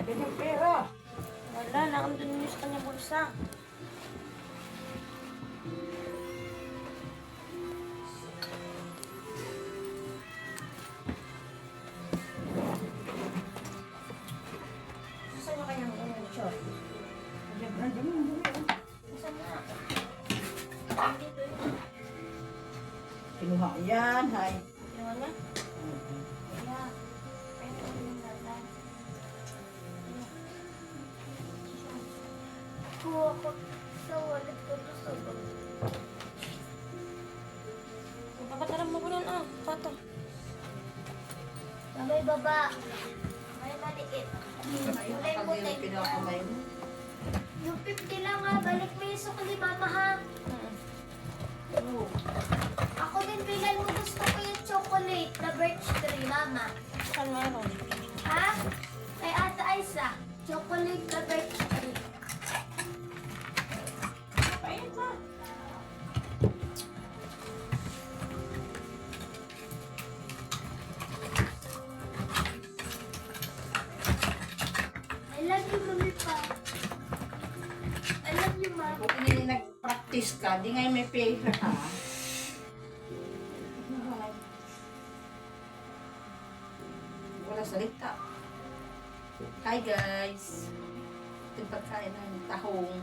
Kanyang pera. Wala, nakandun yun sa kanyang bulsa. Saan yung kanyang short? Nandiyan mo. Saan na? Dito yun. Kinuha ko yan, hay. Ginawa niya? Kaya, pwede ko yung lalan. Kuha ko sa wallet ko to sa bag. Papataran mo ko nun, pato. Sa may baba. May maliit. Kulay puti. Pinakamay mo. Yung 50 lang nga, balik mo yung sukli, mama ha. Oo. Ako din bilan mo gusto ko yung chocolate na birch tree, mama. Saan mayroon? Ha? Kay Ate Aiza, chocolate na birch tree. Ayun pa. I love you, mami pa. I love you, mama. Kung hindi nag-practice ka, di ngayon may pera ha. Wala salita. Hi guys. Ito yung pagkain ng tahong.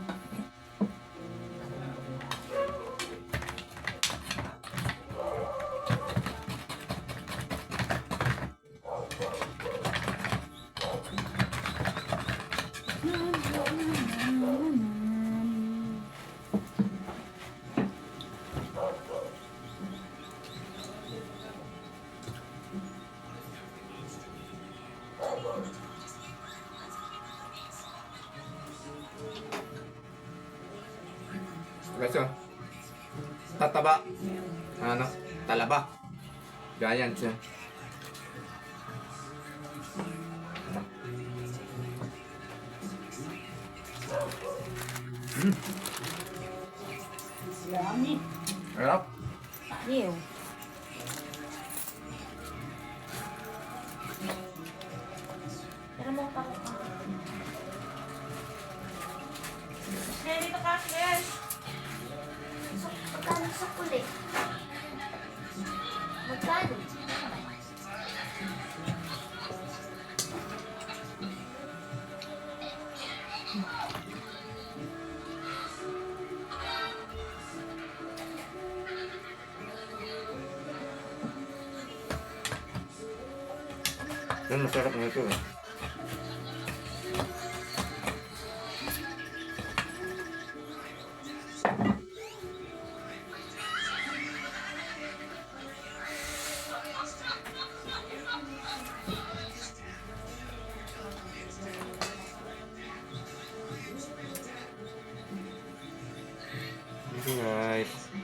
Guys, oh. Tataba. Ano? Talaba. Giant siya. Yummy. Harap. Ew. Pero mo pa ko. Kaya dito ka, yes. Magkano sa kulit? Magkano? Yan, masarap na ito eh. Thank you guys.